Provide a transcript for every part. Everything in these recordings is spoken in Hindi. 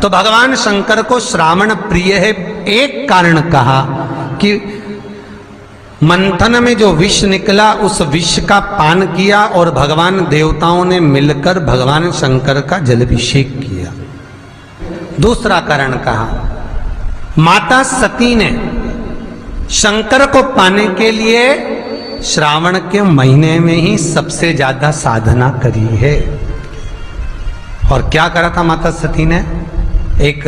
तो भगवान शंकर को श्रावण प्रिय है, एक कारण कहा कि मंथन में जो विष निकला उस विष का पान किया और भगवान देवताओं ने मिलकर भगवान शंकर का जलाभिषेक किया। दूसरा कारण कहा, माता सती ने शंकर को पाने के लिए श्रावण के महीने में ही सबसे ज्यादा साधना करी है। और क्या करा था माता सती ने? एक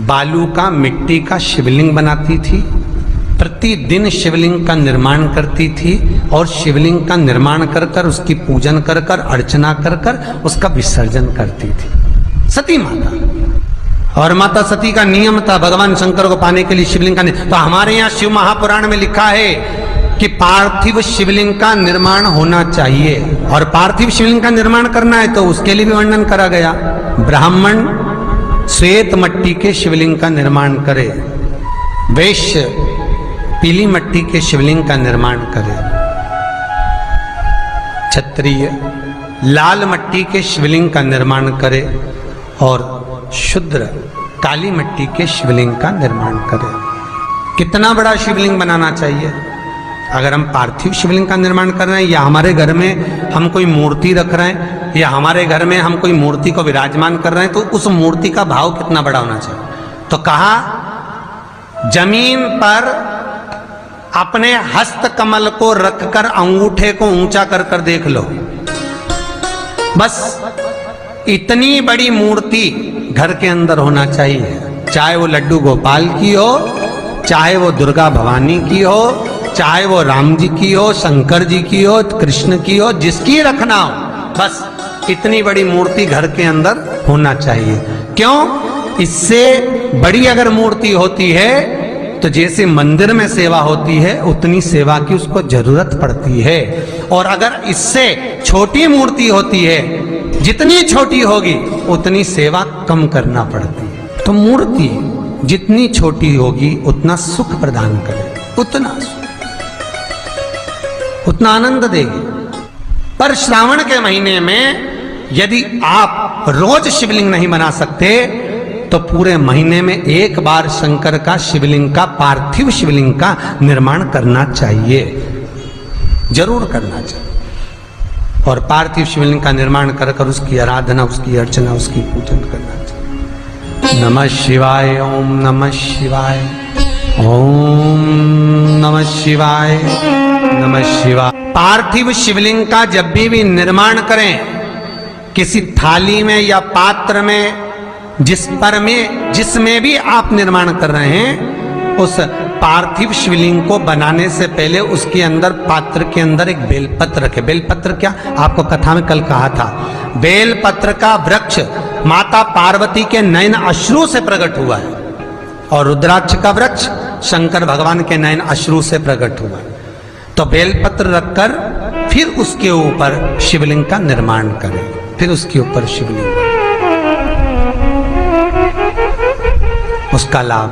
बालू का, मिट्टी का शिवलिंग बनाती थी, प्रतिदिन शिवलिंग का निर्माण करती थी और शिवलिंग का निर्माण कर कर उसकी पूजन कर कर अर्चना कर कर उसका विसर्जन करती थी सती माता। और माता सती का नियम था भगवान शंकर को पाने के लिए शिवलिंग का तो हमारे यहाँ शिव महापुराण में लिखा है कि पार्थिव शिवलिंग का निर्माण होना चाहिए। और पार्थिव शिवलिंग का निर्माण करना है तो उसके लिए भी वर्णन करा गया। ब्राह्मण श्वेत मट्टी के शिवलिंग का निर्माण करे, वैश्य पीली मट्टी के शिवलिंग का निर्माण करे, क्षत्रिय लाल मट्टी के शिवलिंग का निर्माण करे और शूद्र काली मिट्टी के शिवलिंग का निर्माण करे। कितना बड़ा शिवलिंग बनाना चाहिए? अगर हम पार्थिव शिवलिंग का निर्माण कर रहे हैं या हमारे घर में हम कोई मूर्ति रख रहे हैं या हमारे घर में हम कोई मूर्ति को विराजमान कर रहे हैं तो उस मूर्ति का भाव कितना बड़ा होना चाहिए? तो कहा, जमीन पर अपने हस्त कमल को रखकर अंगूठे को ऊंचा कर कर देख लो, बस इतनी बड़ी मूर्ति घर के अंदर होना चाहिए। चाहे वो लड्डू गोपाल की हो, चाहे वो दुर्गा भवानी की हो, चाहे वो राम जी की हो, शंकर जी की हो, कृष्ण की हो, जिसकी रखना हो, बस इतनी बड़ी मूर्ति घर के अंदर होना चाहिए। क्यों? इससे बड़ी अगर मूर्ति होती है तो जैसे मंदिर में सेवा होती है उतनी सेवा की उसको जरूरत पड़ती है। और अगर इससे छोटी मूर्ति होती है, जितनी छोटी होगी उतनी सेवा कम करना पड़ती है। तो मूर्ति जितनी छोटी होगी उतना सुख प्रदान करे, उतना सुख, उतना आनंद देगी। पर श्रावण के महीने में यदि आप रोज शिवलिंग नहीं बना सकते तो पूरे महीने में एक बार शंकर का शिवलिंग का, पार्थिव शिवलिंग का निर्माण करना चाहिए, जरूर करना चाहिए। और पार्थिव शिवलिंग का निर्माण कर कर उसकी आराधना, उसकी अर्चना, उसकी पूजन करना चाहिए। नमः शिवाय, ओम नमः शिवाय, ओम नमः शिवाय, नमः शिवाय। पार्थिव शिवलिंग का जब भी निर्माण करें, किसी थाली में या पात्र में, जिसमें भी आप निर्माण कर रहे हैं, उस पार्थिव शिवलिंग को बनाने से पहले उसके अंदर, पात्र के अंदर एक बेलपत्र रखे। बेलपत्र क्या? आपको कथा में कल कहा था, बेलपत्र का वृक्ष माता पार्वती के नयन अश्रु से प्रकट हुआ है और रुद्राक्ष का वृक्ष शंकर भगवान के नयन अश्रु से प्रकट हुआ है। तो बेलपत्र रखकर फिर उसके ऊपर शिवलिंग का निर्माण करें, फिर उसके ऊपर शिवलिंग, उसका लाभ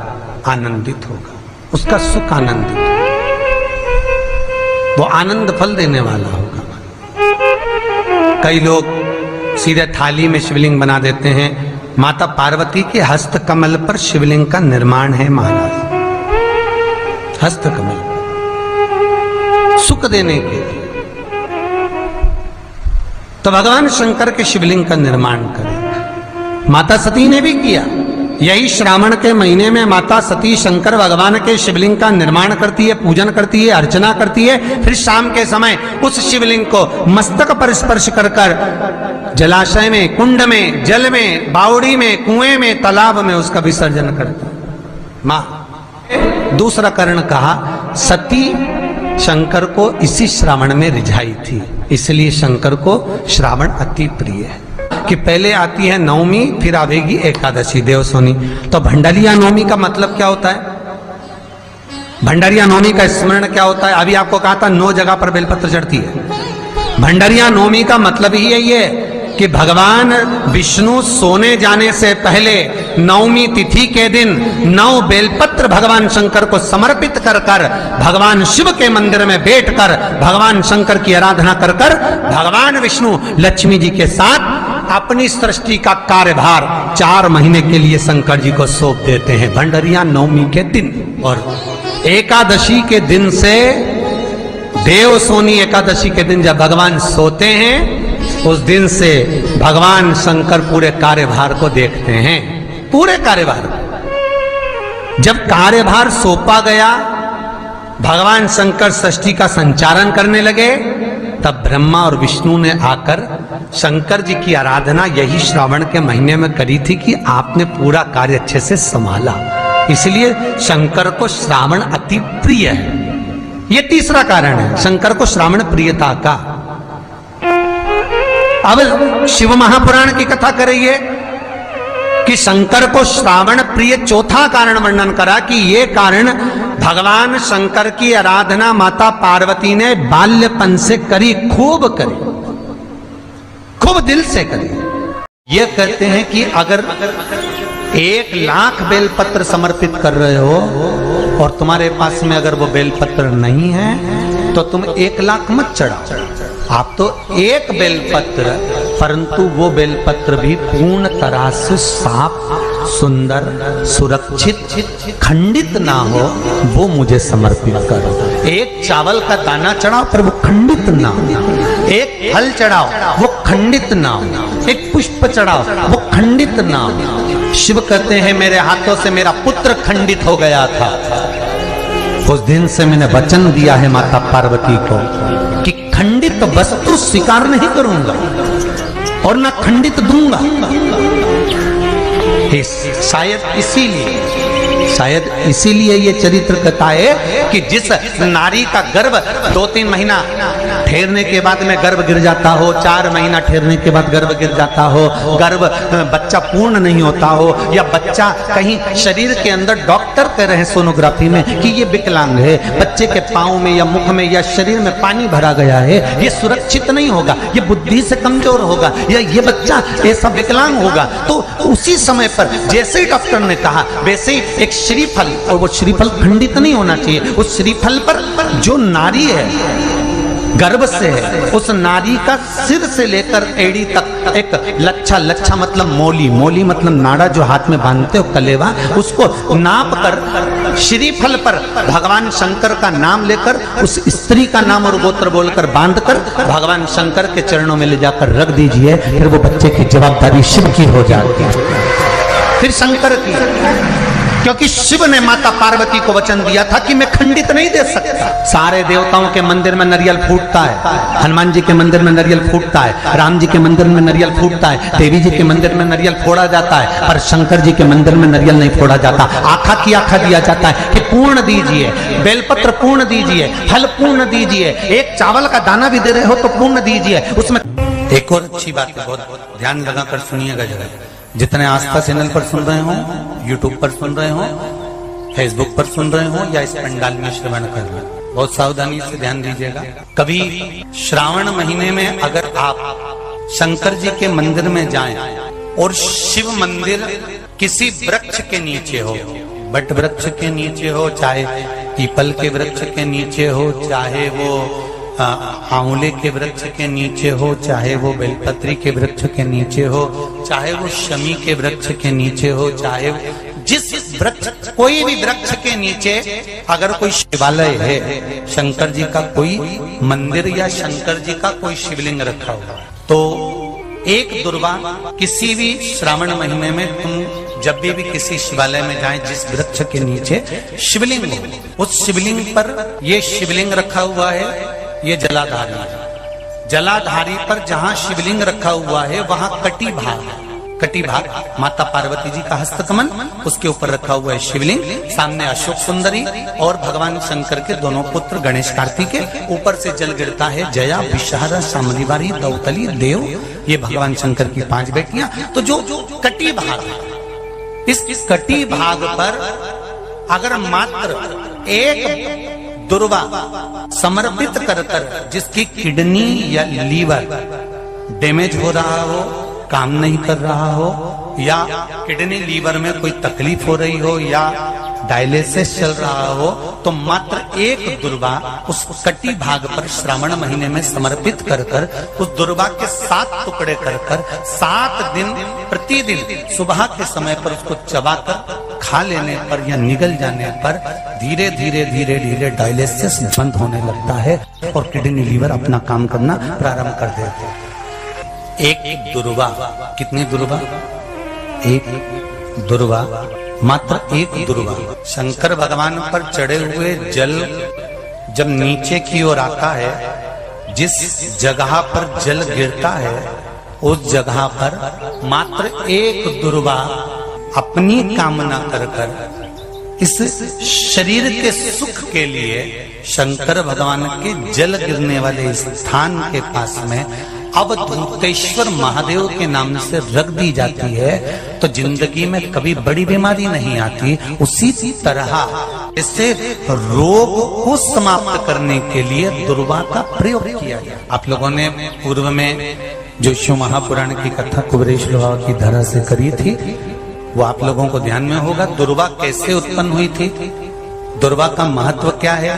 आनंदित होगा, उसका सुख आनंदित होगा, वो आनंद फल देने वाला होगा। कई लोग सीधे थाली में शिवलिंग बना देते हैं। माता पार्वती के हस्त कमल पर शिवलिंग का निर्माण है महाराज, हस्त कमल सुख देने के लिए। तो भगवान शंकर के शिवलिंग का निर्माण करें। माता सती ने भी किया। यही श्रावण के महीने में माता सती शंकर भगवान के शिवलिंग का निर्माण करती है, पूजन करती है, अर्चना करती है। फिर शाम के समय उस शिवलिंग को मस्तक पर स्पर्श कर कर जलाशय में, कुंड में, जल में, बावड़ी में, कुएं में, तालाब में उसका विसर्जन करती है मां। दूसरा कारण कहा, सती शंकर को इसी श्रावण में रिझाई थी, इसलिए शंकर को श्रावण अति प्रिय है। कि पहले आती है नवमी, फिर आवेगी एकादशी, देवसोनी। तो भंडारिया नवमी का मतलब क्या होता है? भंडारिया नवमी का स्मरण क्या होता है? अभी आपको कहा था 9 जगह पर बेलपत्र चढ़ती है। भंडारिया नवमी का मतलब ही यही है कि भगवान विष्णु सोने जाने से पहले नवमी तिथि के दिन 9 बेलपत्र भगवान शंकर को समर्पित कर कर भगवान शिव के मंदिर में बैठकर भगवान शंकर की आराधना कर कर भगवान विष्णु लक्ष्मी जी के साथ अपनी सृष्टि का कार्यभार 4 महीने के लिए शंकर जी को सौंप देते हैं भंडरिया नवमी के दिन। और एकादशी के दिन से, देव सोनी एकादशी के दिन जब भगवान सोते हैं, उस दिन से भगवान शंकर पूरे कार्यभार को देखते हैं। पूरे कार्यभार, जब कार्यभार सौंपा गया, भगवान शंकर सृष्टि का संचालन करने लगे, तब ब्रह्मा और विष्णु ने आकर शंकर जी की आराधना यही श्रावण के महीने में करी थी कि आपने पूरा कार्य अच्छे से संभाला, इसलिए शंकर को श्रावण अति प्रिय है। यह तीसरा कारण है शंकर को श्रावण प्रियता का। अब शिव महापुराण की कथा करिए कि शंकर को श्रावण प्रिय, चौथा कारण वर्णन करा कि ये कारण भगवान शंकर की आराधना माता पार्वती ने बाल्यपन से करी, खूब करी, खूब दिल से करी। ये कहते हैं कि अगर 1,00,000 बेलपत्र समर्पित कर रहे हो और तुम्हारे पास में अगर वो बेलपत्र नहीं है तो तुम 1,00,000 मत चढ़ाओ, आप तो 1 बेलपत्र, परंतु वो बेलपत्र भी पूर्ण तरह से साफ, सुंदर, सुरक्षित, खंडित ना हो, वो मुझे समर्पित करो। 1 चावल का दाना चढ़ाओ पर वो खंडित ना हो, 1 फल चढ़ाओ वो खंडित ना हो, 1 पुष्प चढ़ाओ वो खंडित ना हो। शिव कहते हैं मेरे हाथों से मेरा पुत्र खंडित हो गया था, उस दिन से मैंने वचन दिया है माता पार्वती को कि खंडित वस्तु स्वीकार नहीं करूंगा और ना खंडित दूंगा। शायद इसीलिए ये चरित्र कथा है कि जिस नारी का गर्भ 2-3 महीना ठहरने के बाद में गर्भ गिर जाता हो, 4 महीना ठहरने के बाद गर्भ गिर जाता हो, गर्भ बच्चा पूर्ण नहीं होता हो, या बच्चा कहीं शरीर के अंदर डॉक्टर कह रहे हैं सोनोग्राफी में कि ये विकलांग है, बच्चे के पाँव में या मुख में या शरीर में पानी भरा गया है, ये सुरक्षित नहीं होगा, ये बुद्धि से कमजोर होगा, या ये बच्चा ऐसा विकलांग होगा, तो उसी समय पर जैसे ही डॉक्टर ने कहा वैसे ही एक श्रीफल, और वो श्रीफल खंडित नहीं होना चाहिए, उस श्रीफल पर जो नारी है गर्भ से है, उस नारी का सिर से लेकर एड़ी तक एक लच्छा, लच्छा मतलब मोली, मोली मतलब नाड़ा जो हाथ में बांधते हो कलेवा, उसको नाप कर श्रीफल पर भगवान शंकर का नाम लेकर उस स्त्री का नाम और गोत्र बोलकर बांधकर भगवान शंकर के चरणों में ले जाकर रख दीजिए, फिर वो बच्चे की जवाबदारी शिव की हो जाती है, फिर शंकर की, क्योंकि शिव ने माता पार्वती को वचन दिया था कि मैं खंडित नहीं दे सकता। सारे देवताओं के मंदिर में नारियल फूटता है, हनुमान जी के मंदिर में नारियल फूटता है, राम जी के मंदिर में नारियल फूटता है, देवी जी के मंदिर में नारियल फोड़ा जाता है, पर शंकर जी के मंदिर में नारियल नहीं फोड़ा जाता। आखा की आखा दिया जाता है कि पूर्ण दीजिए, बेलपत्र पूर्ण दीजिए, फल पूर्ण दीजिए, 1 चावल का दाना भी दे रहे हो तो पूर्ण दीजिए। उसमें एक और अच्छी बात है, बहुत ध्यान लगाकर सुनिएगा जरा, जितने आस्था चैनल पर सुन रहे हो, यूट्यूब पर सुन रहे हो, फेसबुक पर सुन रहे हो या इस पंडाल में श्रवण कर रहे हो, बहुत सावधानी से ध्यान दीजिएगा। कभी श्रावण महीने में अगर आप शंकर जी के मंदिर में जाएं और शिव मंदिर किसी वृक्ष के नीचे हो, बट वृक्ष के नीचे हो, चाहे पीपल के वृक्ष के नीचे हो, चाहे वो आंवले के वृक्ष के नीचे हो, चाहे वो बेलपत्री के वृक्ष के नीचे हो, चाहे वो शमी के वृक्ष के नीचे हो, चाहे जिस वृक्ष, कोई भी वृक्ष के नीचे अगर कोई शिवालय है, शंकर जी का कोई मंदिर या शंकर जी का कोई शिवलिंग रखा हुआ, तो एक दुर्वा किसी भी श्रावण महीने में तुम जब भी किसी शिवालय में जाएं, जिस वृक्ष के नीचे शिवलिंग हो, उस शिवलिंग पर ये शिवलिंग रखा हुआ है, ये जलाधारी है। जलाधारी पर जहां शिवलिंग रखा हुआ है वहां कटी भाग, कटी भाग माता पार्वती जी का हस्तकमल, उसके ऊपर रखा हुआ है शिवलिंग, सामने अशोक सुंदरी और भगवान शंकर के दोनों पुत्र गणेश कार्तिके, ऊपर से जल गिरता है जया, विषहारा, शामलीवारी, दौतली, देव, ये भगवान शंकर की 5 बेटियां। तो जो कटी भाग, इस कटी भाग पर अगर मात्र एक दुर्वा समर्पित कर जिसकी किडनी या लीवर डैमेज हो रहा हो, काम नहीं कर रहा हो, या किडनी लीवर में कोई तकलीफ हो रही हो, या डायलिसिस चल रहा हो तो मात्र एक दुर्वा उस कटी भाग पर श्रावण महीने में समर्पित कर कर उस दुर्वा के 7 टुकड़े कर कर 7 दिन प्रतिदिन सुबह के समय पर उसको चबाकर खा लेने पर या निगल जाने पर धीरे धीरे धीरे धीरे डायलिसिस बंद होने लगता है और किडनी लीवर अपना काम करना प्रारंभ कर देते हैं। एक दुर्वा, कितनी दुर्वा? एक दुर्वा, मात्र एक दुर्वा। शंकर भगवान पर चढ़े हुए जल जब नीचे की ओर आता है, जिस जगह पर जल गिरता है उस जगह पर मात्र एक दुर्वा अपनी कामना कर कर इस शरीर के सुख के लिए शंकर भगवान के जल गिरने वाले स्थान के पास में अवधूतेश्वर महादेव के नाम से रख दी जाती है तो जिंदगी में कभी बड़ी बीमारी नहीं आती। उसी तरह इससे रोग को समाप्त करने के लिए दुर्वा का प्रयोग किया गया। आप लोगों ने पूर्व में जो शिव महापुराण की कथा कुबेरेश्वर बाबा की धरा से करी थी वो आप लोगों को ध्यान में होगा। दुर्वा कैसे उत्पन्न हुई थी, दुर्वा का महत्व क्या है,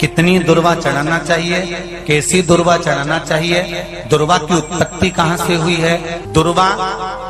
कितनी दुर्वा चढ़ाना चाहिए, कैसी दुर्वा चढ़ाना चाहिए, दुर्वा की उत्पत्ति कहाँ से हुई है, दुर्वा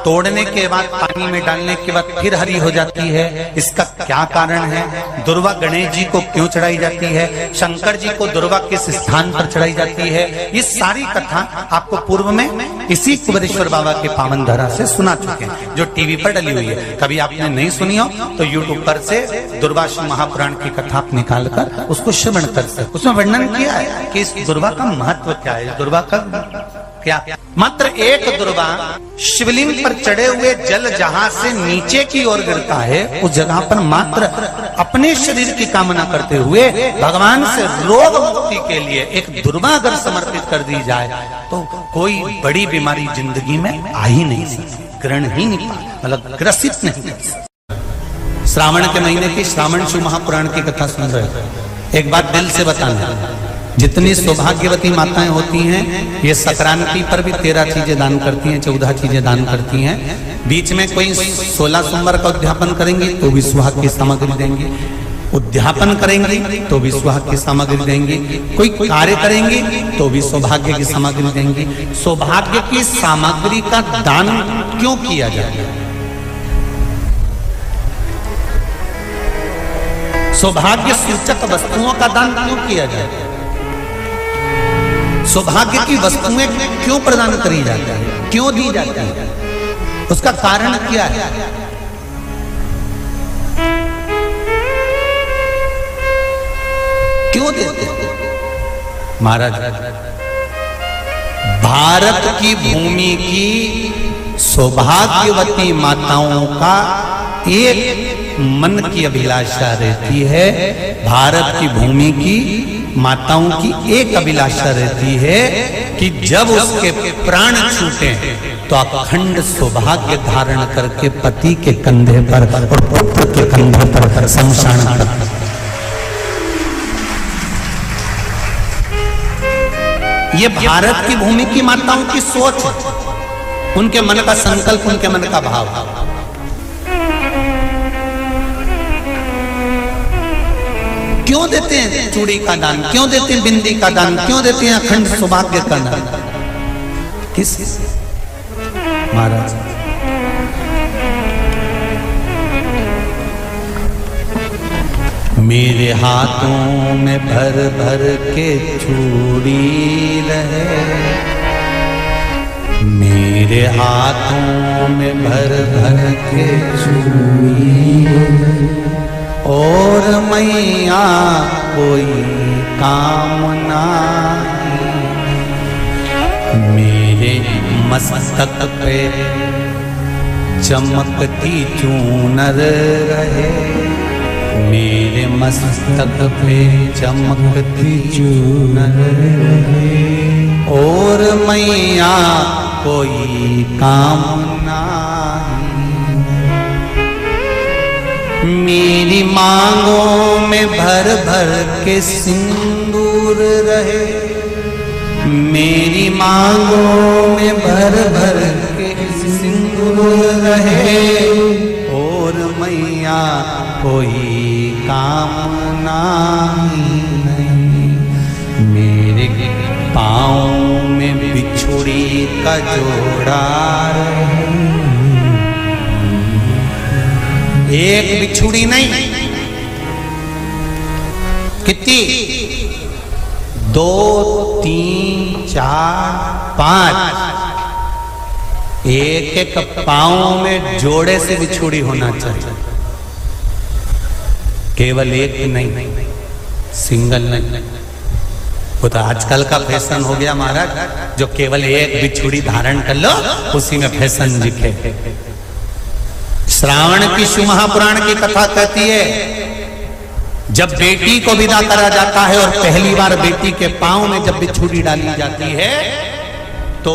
तोड़ने के बाद पानी में डालने के बाद फिर हरी हो जाती है, इसका क्या कारण है, दुर्वा गणेश जी को क्यों चढ़ाई जाती है, शंकर जी को दुर्वा किस स्थान पर चढ़ाई जाती है, ये सारी कथा आपको पूर्व में इसी कुबेरेश्वर बाबा के पावन धरा से सुना चुके हैं जो टीवी पर डली हुई है। कभी आपने नहीं सुनी हो तो यूट्यूब पर से दुर्वा शिव महापुराण की कथा आप निकाल कर उसको श्रवण कर सकते। उसमें वर्णन किया है कि इस दुर्वा का महत्व क्या है, दुर्वा का क्या। मात्र एक दुर्वा शिवलिंग पर चढ़े हुए जल जहां से नीचे की ओर गिरता है उस जगह पर मात्र अपने शरीर की कामना करते हुए भगवान से रोग मुक्ति के लिए एक दुर्वा अगर समर्पित कर दी जाए तो कोई बड़ी बीमारी जिंदगी में आ ही नहीं सकती, ग्रहण ही नहीं पाती, मतलब ग्रसित नहीं कर सकती। श्रावण के महीने की श्रावण शिव महापुराण की कथा सुन रहे हो, एक बात दिल से बताना, जितनी सौभाग्यवती माताएं होती हैं ये संक्रांति पर भी 13 चीजें दान करती हैं, 14 चीजें दान करती हैं। बीच में कोई 16 सोमवार का उद्यापन करेंगी तो भी सुहाग की सामग्री देंगी, उद्यापन करेंगी तो भी सुहाग की सामग्री देंगी, कोई कार्य करेंगी तो भी सौभाग्य की सामग्री देंगी। सौभाग्य की सामग्री का दान क्यों किया जाए, सौभाग्य सूचक वस्तुओं का दान क्यों किया जाए, सौभाग्य की वस्तुएं क्यों प्रदान करी जाती है, क्यों दी जाती है, उसका कारण क्या है। क्यों देते महाराज? भारत की भूमि की सौभाग्यवती माताओं का एक मन की अभिलाषा रहती है, भारत की भूमि की माताओं की एक अभिलाषा रहती है कि जब उसके प्राण छूटे तो अखंड सौभाग्य धारण करके पति के कंधे पर और पुत्र के कंधे पर शमशान पर। ये भारत की भूमि की माताओं की सोच है, उनके मन का संकल्प, उनके मन का भाव। क्यों देते हैं चूड़ी का दान, क्यों देते हैं बिंदी का दान, क्यों देते हैं अखंड सौभाग्य का दान, किस महाराज? मेरे हाथों में भर भर के चूड़ी रहे, मेरे हाथों में भर भर के चूड़ी और मैया कोई काम नहीं, मेरे मस्तक पे चमकती चूनर रहे, मेरे मस्तक पे चमकती चूनर रहे और मैया कोई काम नहीं, मेरी मांगों में भर भर के सिंदूर रहे, मेरी मांगों में भर भर के सिंदूर रहे और मैया कोई कामना नहीं, मेरे पाँव में बिछुड़ी का जोड़ा रहे। एक बिछुड़ी नहीं, कितनी? 2, 3, 4, 5। एक एक पाँव में जोड़े से बिछुड़ी होना चाहिए, केवल एक नहीं, सिंगल नहीं। वो तो आजकल का फैशन हो गया महाराज, जो केवल एक बिछुड़ी धारण कर लो उसी में फैशन दिखे। श्रावण की शिव महापुराण की कथा कहती है, जब बेटी को विदा करा जाता है और पहली बार बेटी के पांव में जब बिछुड़ी डाली जाती है तो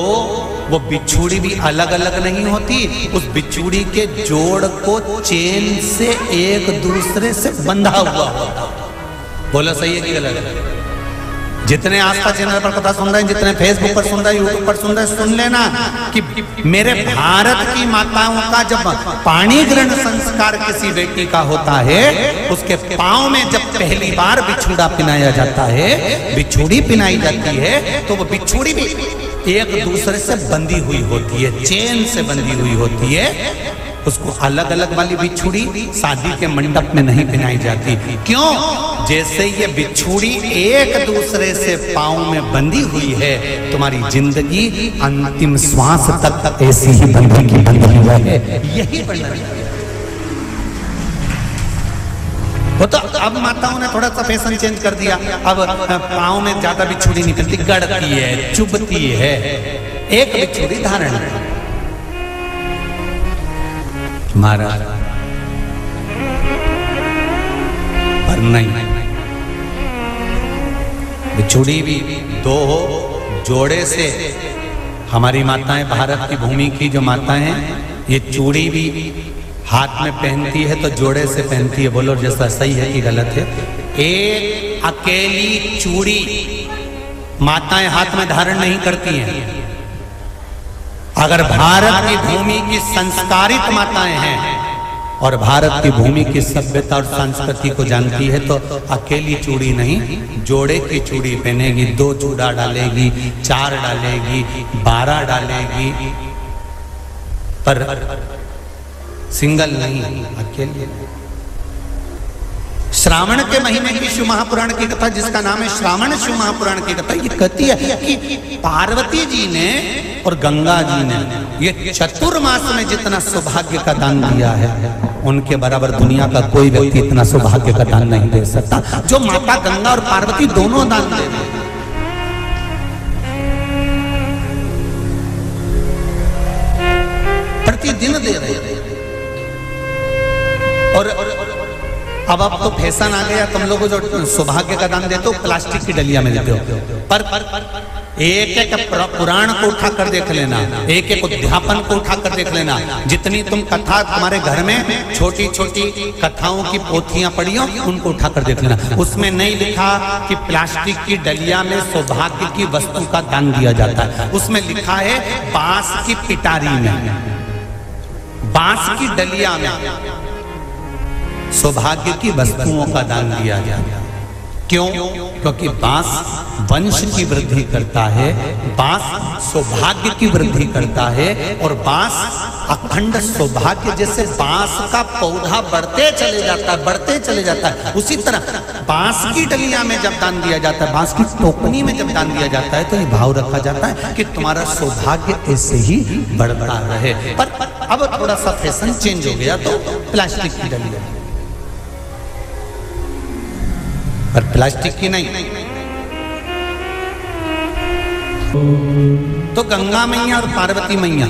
वो बिछुड़ी भी अलग अलग नहीं होती, उस बिछुड़ी के जोड़ को चेन से एक दूसरे से बंधा हुआ होता। बोलो सही है कि गलत? जितने आस्था चैनल पर कथा सुन रहे हैं, जितने फेसबुक पर सुन रहे हैं, यूट्यूब पर सुन रहे हैं, सुन लेना कि मेरे भारत की माताओं का जब पाणी ग्रहण संस्कार किसी बेटी का होता है, उसके पांव में जब पहली बार बिछुड़ा पिनाया जाता है, बिछुड़ी पिनाई जाती है, तो वो बिछुड़ी भी एक दूसरे से बंधी हुई होती है, चेन से बंधी हुई होती है। उसको अलग अलग वाली बिछुड़ी शादी के मंडप में नहीं पिनाई जाती। क्यों? जैसे ये बिछुड़ी एक दूसरे से पांव में बंधी हुई है, तुम्हारी जिंदगी अंतिम श्वास तक ऐसी ही बंधी हुई है। यही वर्णन है। वो तो अब माताओं ने थोड़ा सा फैशन चेंज कर दिया, अब पांव में ज्यादा बिछुड़ी नहीं पहनती, गड़ती है, चुभती है, एक बिछुड़ी धारण है। महाराज पर नहीं, बिछुड़ी भी 2 हो, जोड़े से। हमारी माताएं, भारत की भूमि की जो माताएं हैं, ये चूड़ी भी हाथ में पहनती है तो जोड़े से पहनती है। बोलो जैसा सही है कि गलत है? एक अकेली चूड़ी माताएं हाथ में धारण नहीं करती हैं। अगर भारत की भूमि की संस्कारित माताएं हैं और भारत की भूमि की सभ्यता और संस्कृति को जानती है तो अकेली चूड़ी नहीं, जोड़े की चूड़ी पहनेगी, 2 चूड़ा डालेगी, 4 डालेगी, 12 डालेगी, पर सिंगल नहीं, अकेले। श्रावण के महीने की शिव महापुराण की कथा, जिसका नाम है श्रावण शिव महापुराण की कथा, ये कहती है कि पार्वती जी ने और गंगा जी ने ये चतुर्मास में जितना सौभाग्य का दान दिया है, उनके बराबर दुनिया का कोई व्यक्ति इतना सौभाग्य का दान नहीं दे सकता, जो माता गंगा और पार्वती दोनों दान दे रहे। प्रतिदिन दे रहे। और अब तो फैशन आ गया, तुम लोगों जो सौभाग्य का दान देते हो प्लास्टिक की डलिया में देते हो, पर एक एक पुराण को उठा कर देख लेना, एक एक उद्यापन को उठा कर देख लेना, जितनी तुम कथा तुम्हारे घर में छोटी छोटी कथाओं की पोथियां पड़ी हो, उनको उठा कर देख लेना। उसमें नहीं लिखा कि प्लास्टिक की डलिया में सौभाग्य की वस्तु का दान दिया जाता है, उसमें लिखा है बांस की पिटारी में, बांस की डलिया में सौभाग्य की वस्तुओं का दान दिया जाता है। क्यों? क्योंकि बांस वंश की वृद्धि करता है, बांस सौभाग्य की वृद्धि करता है, और बांस अखंड सौभाग्य, जैसे बांस का पौधा बढ़ते चले जाता है, बढ़ते चले जाता है, उसी तरह बांस की डलिया में जब दान दिया जाता है, बांस की टोकनी में जब दान दिया जाता है, तो ये भाव रखा जाता है कि तुम्हारा सौभाग्य ऐसे ही बढ़ता रहे। पर अब थोड़ा सा फैशन चेंज हो गया, तो प्लास्टिक की डलिया, पर प्लास्टिक की नहीं। तो गंगा मैया और पार्वती मैया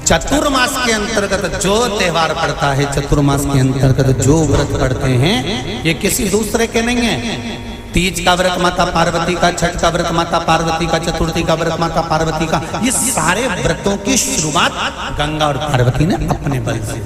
चतुर्मास के अंतर्गत जो त्योहार पड़ता है, चतुर्मास के अंतर्गत जो व्रत पड़ते हैं, ये किसी दूसरे के नहीं है। तीज का व्रत माता पार्वती का, छठ का व्रत माता पार्वती का, चतुर्थी का व्रत माता पार्वती का, ये सारे व्रतों की शुरुआत गंगा और पार्वती ने अपने बल से